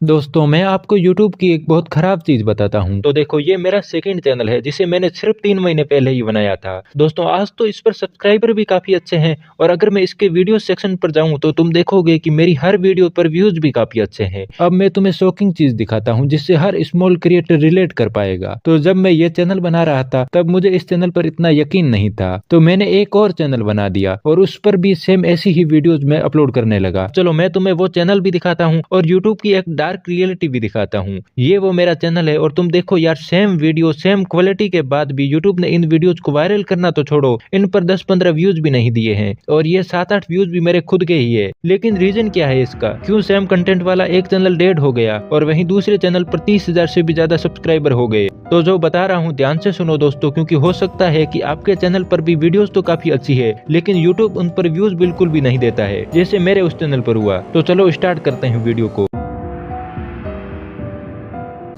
दोस्तों मैं आपको YouTube की एक बहुत खराब चीज बताता हूँ। तो देखो ये मेरा सेकंड चैनल है जिसे मैंने सिर्फ 3 महीने पहले ही बनाया था। दोस्तों आज तो इस पर सब्सक्राइबर भी काफी अच्छे हैं और अगर मैं इसके वीडियो सेक्शन पर जाऊँ तो तुम देखोगे कि मेरी हर वीडियो पर व्यूज भी काफी अच्छे हैं। अब मैं तुम्हें शॉकिंग चीज दिखाता हूँ जिससे हर स्मॉल क्रिएटर रिलेट कर पाएगा। तो जब मैं ये चैनल बना रहा था तब मुझे इस चैनल पर इतना यकीन नहीं था, तो मैंने एक और चैनल बना दिया और उस पर भी सेम ऐसी ही वीडियोज मैं अपलोड करने लगा। चलो मैं तुम्हें वो चैनल भी दिखाता हूँ और यूट्यूब की एक डार्क रियलिटी भी दिखाता हूँ। ये वो मेरा चैनल है और तुम देखो यार, सेम वीडियो सेम क्वालिटी के बाद भी यूट्यूब ने इन वीडियोज को वायरल करना तो छोड़ो, इन पर 10-15 व्यूज भी नहीं दिए हैं और ये 7-8 व्यूज भी मेरे खुद के ही है। लेकिन रीजन क्या है इसका, क्यों सेम कंटेंट वाला एक चैनल डेड हो गया और वहीं दूसरे चैनल पर 30,000 से भी ज्यादा सब्सक्राइबर हो गए। तो जो बता रहा हूँ ध्यान से सुनो दोस्तों, क्योंकि हो सकता है कि आपके चैनल पर भी वीडियोस तो काफी अच्छी है लेकिन यूट्यूब उन पर व्यूज बिल्कुल भी नहीं देता है, जैसे मेरे उस चैनल पर हुआ। तो चलो स्टार्ट करते हैं वीडियो को।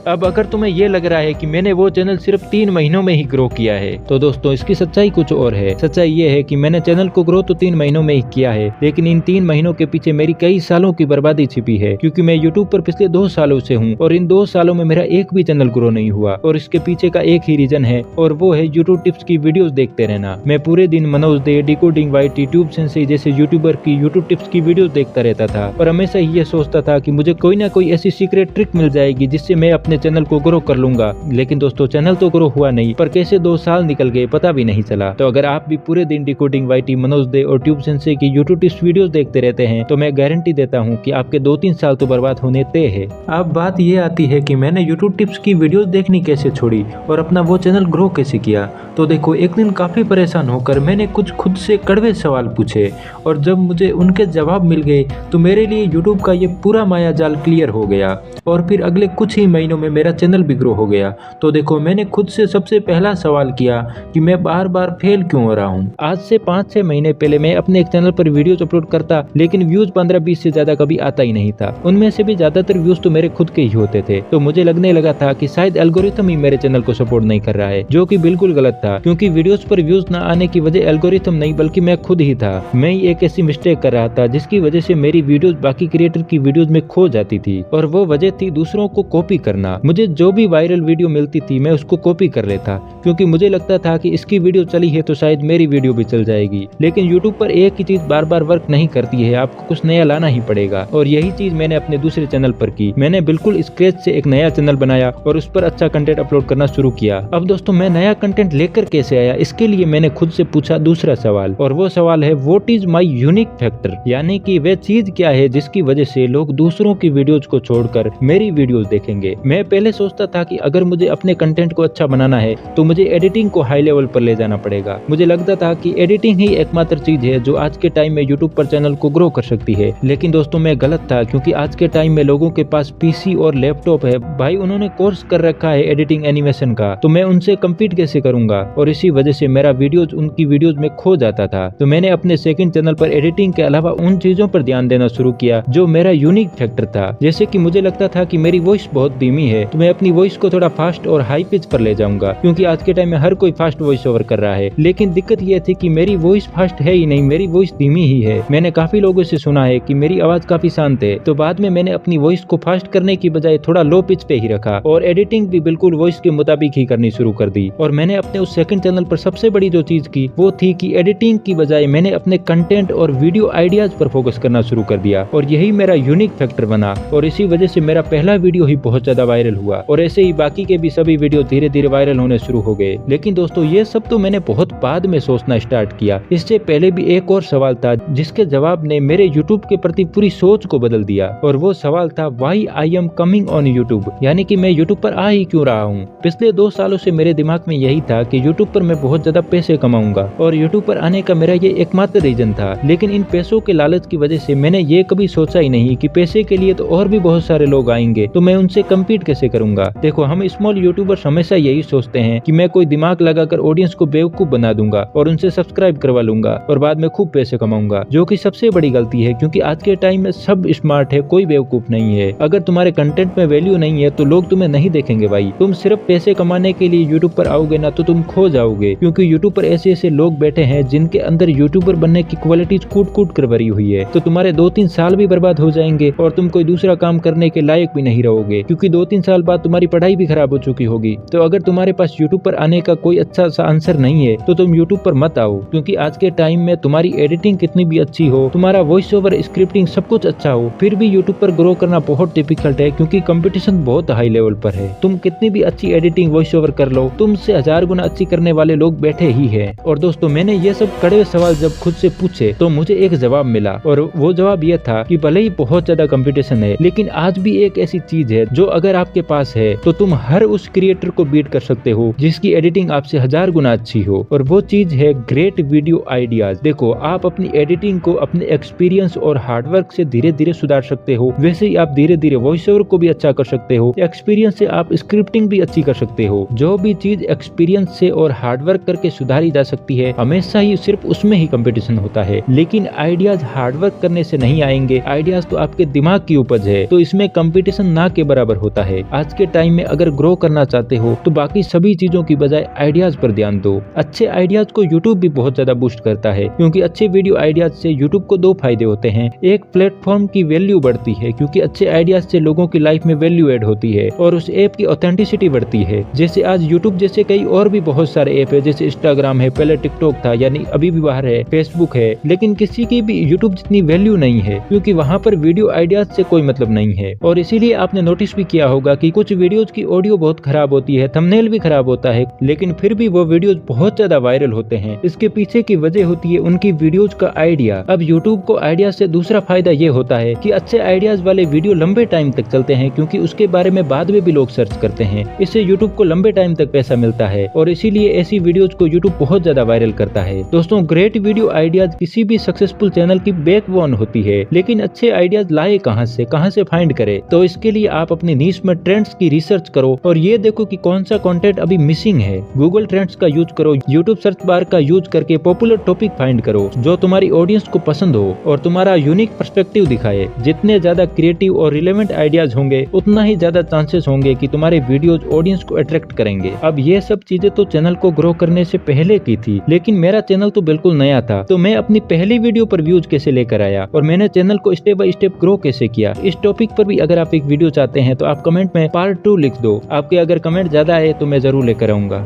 अब अगर तुम्हें ये लग रहा है कि मैंने वो चैनल सिर्फ 3 महीनों में ही ग्रो किया है, तो दोस्तों इसकी सच्चाई कुछ और है। सच्चाई ये है कि मैंने चैनल को ग्रो तो 3 महीनों में ही किया है, लेकिन इन 3 महीनों के पीछे मेरी कई सालों की बर्बादी छिपी है। क्योंकि मैं यूट्यूब पर पिछले 2 सालों से हूँ और इन 2 सालों में मेरा एक भी चैनल ग्रो नहीं हुआ और इसके पीछे का एक ही रीजन है और वो है यूट्यूब टिप्स की वीडियोस देखते रहना। मैं पूरे दिन मनोज दे, डिकोडिंग वाईटी, ट्यूब सेंसेई जैसे यूट्यूबर की यूट्यूब टिप्स की वीडियोस देखता रहता था और हमेशा ही ये सोचता था कि मुझे कोई ना कोई ऐसी सीक्रेट ट्रिक मिल जाएगी जिससे मैं अपने चैनल को ग्रो कर लूंगा। लेकिन दोस्तों चैनल तो ग्रो हुआ नहीं, पर कैसे 2 साल निकल गए पता भी नहीं चला। तो अगर आप भी पूरे दिन डिकोडिंग वाईटी, मनोज दे और ट्यूब सेंसेई की यूट्यूब टिप्स वीडियोस देखते रहते हैं तो मैं गारंटी देता हूं कि आपके 2-3 साल तो बर्बाद होने तय है। अब बात ये आती है कि मैंने यूट्यूब टिप्स की वीडियोस देखनी कैसे छोड़ी और अपना वो चैनल ग्रो कैसे किया। तो देखो एक दिन काफी परेशान होकर मैंने कुछ खुद से कड़वे सवाल पूछे और जब मुझे उनके जवाब मिल गए तो मेरे लिए यूट्यूब का ये पूरा माया जाल क्लियर हो गया और फिर अगले कुछ ही महीनों में मेरा चैनल भी ग्रो हो गया। तो देखो मैंने खुद से सबसे पहला सवाल किया कि मैं बार बार फेल क्यों हो रहा हूँ। आज से 5-6 महीने पहले मैं अपने एक चैनल पर वीडियोस अपलोड करता लेकिन व्यूज 15-20 से ज्यादा कभी आता ही नहीं था। उनमें से भी ज्यादातर व्यूज तो मेरे खुद के ही होते थे। तो मुझे लगने लगा था कि शायद एल्गोरिथम ही मेरे चैनल को सपोर्ट नहीं कर रहा है, जो कि बिल्कुल गलत था। क्योंकि वीडियोस पर व्यूज न आने की वजह एल्गोरिथम नहीं बल्कि मैं खुद ही था। मैं ही एक ऐसी मिस्टेक कर रहा था जिसकी वजह से मेरी वीडियोस बाकी क्रिएटर की वीडियोस में खो जाती थी और वो वजह थी दूसरों को कॉपी करना। मुझे जो भी वायरल वीडियो मिलती थी मैं उसको कॉपी कर लेता क्योंकि मुझे लगता था कि इसकी वीडियो चली है तो शायद मेरी वीडियो भी चल जाएगी। लेकिन यूट्यूब पर एक ही चीज बार बार वर्क नहीं करती है, आपको कुछ नया लाना ही पड़ेगा और यही चीज मैंने अपने दूसरे चैनल पर की। मैंने बिल्कुल स्क्रैच से एक नया चैनल बनाया और उस पर अच्छा कंटेंट अपलोड करना शुरू किया। अब दोस्तों मैं नया कंटेंट लेकर कैसे आया, इसके लिए मैंने खुद से पूछा दूसरा सवाल और वो सवाल है what is my unique factor, यानी कि वह चीज क्या है जिसकी वजह से लोग दूसरों की वीडियोज को छोड़कर मेरी वीडियोज देखेंगे। मैं पहले सोचता था कि अगर मुझे अपने कंटेंट को अच्छा बनाना है तो मुझे एडिटिंग को हाई लेवल पर ले जाना पड़ेगा। मुझे लगता था कि एडिटिंग ही एकमात्र चीज है जो आज के टाइम में यूट्यूब पर चैनल को ग्रो कर सकती है। लेकिन दोस्तों मैं गलत था, क्योंकि आज के टाइम में लोगों के पास पीसी और लैपटॉप है भाई, उन्होंने कोर्स कर रखा है एडिटिंग एनिमेशन का, तो मैं उनसे कम्पीट कैसे करूंगा। और इसी वजह से मेरा वीडियोज उनकी वीडियोज में खो जाता था। तो मैंने अपने सेकंड चैनल पर एडिटिंग के अलावा उन चीजों पर ध्यान देना शुरू किया जो मेरा यूनिक फैक्टर था। जैसे कि मुझे लगता था कि मेरी वॉइस बहुत धीमी है तो मैं अपनी वॉइस को थोड़ा फास्ट और हाई पिच पर ले जाऊंगा, क्योंकि आज के टाइम में हर कोई फास्ट वॉइस ओवर कर रहा है। लेकिन दिक्कत यह थी कि मेरी वॉइस फास्ट है ही नहीं, मेरी वॉइस धीमी ही है। मैंने काफी लोगों से सुना है कि मेरी आवाज काफी शांत है, तो बाद में मैंने अपनी वॉइस को फास्ट करने की बजाय थोड़ा लो पिच पे ही रखा और एडिटिंग भी बिल्कुल वॉइस के मुताबिक ही करनी शुरू कर दी। और मैंने अपने उस सेकंड चैनल पर सबसे बड़ी जो चीज की वो थी कि एडिटिंग की बजाय मैंने अपने कंटेंट और वीडियो आइडियाज पर फोकस करना शुरू कर दिया और यही मेरा यूनिक फैक्टर बना और इसी वजह से मेरा पहला वीडियो ही बहुत ज्यादा वायरल हुआ और ऐसे ही बाकी के भी सभी वीडियो धीरे धीरे वायरल होने शुरू हो गए। लेकिन दोस्तों ये सब तो मैंने बहुत बाद में सोचना स्टार्ट किया। इससे पहले भी एक और सवाल था जिसके जवाब ने मेरे यूट्यूब के प्रति पूरी सोच को बदल दिया और वो सवाल था why I am coming on YouTube, यानी कि मैं यूट्यूब पर आ ही क्यों रहा हूँ। पिछले 2 सालों से मेरे दिमाग में यही था कि यूट्यूब पर मैं बहुत ज्यादा पैसे कमाऊंगा और यूट्यूब पर आने का मेरा ये एकमात्र रीजन था। लेकिन इन पैसों के लालच की वजह से मैंने ये कभी सोचा ही नहीं कि पैसे के लिए तो और भी बहुत सारे लोग आएंगे, तो मैं उनसे कम्पीट कैसे करूंगा। देखो, हम स्मॉल यूट्यूबर्स हमेशा यही सोचते हैं कि मैं कोई दिमाग लगाकर ऑडियंस को बेवकूफ बना दूंगा और उनसे सब्सक्राइब करवा लूंगा और बाद में खूब पैसे कमाऊंगा, जो कि सबसे बड़ी गलती है, क्योंकि आज के टाइम में सब स्मार्ट है, कोई बेवकूफ नहीं है। अगर तुम्हारे कंटेंट में वैल्यू नहीं है तो लोग तुम्हें नहीं देखेंगे भाई। तुम सिर्फ पैसे कमाने के लिए यूट्यूब पर आओगे ना तो तुम खो जाओगे, क्योंकि यूट्यूब पर ऐसे ऐसे लोग बैठे हैं जिनके अंदर यूट्यूबर बनने की क्वालिटीज कूट कूट कर भरी हुई है। तो तुम्हारे 2-3 साल भी बर्बाद हो जाएंगे और तुम कोई दूसरा काम करने के लायक भी नहीं रहोगे, क्योंकि 2-3 साल बाद तुम्हारी पढ़ाई भी खराब हो चुकी होगी। तो अगर तुम्हारे पास यूट्यूब पर आने का कोई अच्छा सा आंसर नहीं है तो तुम यूट्यूब पर मत आओ, क्योंकि आज के टाइम में तुम्हारी एडिटिंग कितनी भी अच्छी हो, तुम्हारा वॉइस ओवर, स्क्रिप्टिंग सब कुछ अच्छा हो, फिर भी यूट्यूब पर ग्रो करना बहुत डिफिकल्ट है, क्योंकि कंपटीशन बहुत हाई लेवल पर है। तुम कितनी भी अच्छी एडिटिंग, वॉइस ओवर कर लो, तुमसे 1000 गुना अच्छी करने वाले लोग बैठे ही हैं। और दोस्तों, मैंने ये सब कड़वे सवाल जब खुद से पूछे तो मुझे एक जवाब मिला, और वो जवाब ये था कि भले ही बहुत ज्यादा कंपटीशन है, लेकिन आज भी एक ऐसी चीज है जो अगर आपके पास है तो तुम हर उस क्रिएटर को बीट कर सकते हो जिसकी एडिटिंग आपसे 1000 गुना अच्छी हो, और वो चीज है ग्रेट वीडियो आइडियाज। देखो, आप अपनी एडिटिंग को अपने एक्सपीरियंस और हार्डवर्क से धीरे धीरे सुधार सकते हो, वैसे ही आप धीरे धीरे वॉइस ओवर को भी अच्छा कर सकते हो, एक्सपीरियंस से आप स्क्रिप्टिंग भी अच्छी कर सकते हो। जो भी चीज एक्सपीरियंस से और हार्डवर्क करके सुधारी जा सकती है, हमेशा ही सिर्फ उसमें ही कंपटीशन होता है। लेकिन आइडियाज हार्डवर्क करने से नहीं आएंगे, आइडियाज तो आपके दिमाग की उपज है, तो इसमें कंपटीशन ना के बराबर होता है। आज के टाइम में अगर ग्रो करना चाहते हो तो बाकी सभी चीजों की बजाय आइडियाज पर ध्यान दो। अच्छे आइडियाज को यूट्यूब भी बहुत ज्यादा बूस्ट करता है, क्योंकि अच्छे वीडियो आइडियाज से यूट्यूब को 2 फायदे होते हैं। एक, प्लेटफॉर्म की वैल्यू बढ़ती है, क्योंकि अच्छे आइडियाज से लोगों की लाइफ में वैल्यू ऐड होती है, और उस ऐप की ऑथेंटिसिटी बढ़ती है। जैसे आज यूट्यूब जैसे कई और भी बहुत सारे ऐप है, जैसे इंस्टाग्राम है, पहले टिकटॉक था, यानी अभी भी बाहर है, फेसबुक है, लेकिन किसी की भी यूट्यूब जितनी वैल्यू नहीं है, क्योंकि वहाँ पर वीडियो आइडियाज से कोई मतलब नहीं है। और इसीलिए आपने नोटिस भी किया होगा कि कुछ वीडियोज की ऑडियो बहुत खराब होती है, थंबनेल भी खराब होता है, लेकिन फिर भी वो वीडियोज बहुत ज्यादा वायरल होते हैं। इसके पीछे की वजह होती है उनकी वीडियोज का आइडिया। अब यूट्यूब को आइडिया से दूसरा फायदा ये होता है कि अच्छे आइडियाज वाले वीडियो लंबे टाइम तक चलते हैं, क्योंकि उसके बारे में बाद में भी लोग सर्च करते हैं। इससे यूट्यूब को लंबे टाइम तक पैसा मिलता है, और इसीलिए ऐसी वीडियोज को यूट्यूब बहुत ज्यादा वायरल करता है। दोस्तों, ग्रेट वीडियो आइडियाज किसी भी सक्सेसफुल चैनल की बैकबोन होती है, लेकिन अच्छे आइडियाज लाए कहाँ से फाइंड करे? तो इसके लिए आप अपनी नीश में ट्रेंड्स की रिसर्च करो और ये देखो कि कौन सा कंटेंट अभी मिसिंग है। गूगल ट्रेंड्स का यूज करो, यूट्यूब सर्च बार का यूज करके पॉपुलर टॉपिक फाइंड करो जो तुम्हारी ऑडियंस को पसंद हो और तुम्हारा यूनिक पर्सपेक्टिव दिखाए। जितने ज्यादा क्रिएटिव और रिलेवेंट आइडियाज होंगे, उतना ही ज्यादा चांसेस होंगे कि तुम्हारे वीडियोज ऑडियंस को अट्रैक्ट करेंगे। अब ये सब चीजें तो चैनल को ग्रो करने से पहले की थी, लेकिन मेरा चैनल तो बिल्कुल नया था, तो मैं अपनी पहली वीडियो पर व्यूज कैसे लेकर आया और मैंने चैनल को स्टेप बाय स्टेप ग्रो कैसे किया। इस टॉपिक पर भी अगर आप एक वीडियो चाहते हैं तो आप कमेंट में पार्ट 2 लिख दो। आपके अगर कमेंट ज्यादा आए तो मैं जरूर लेकर आऊंगा।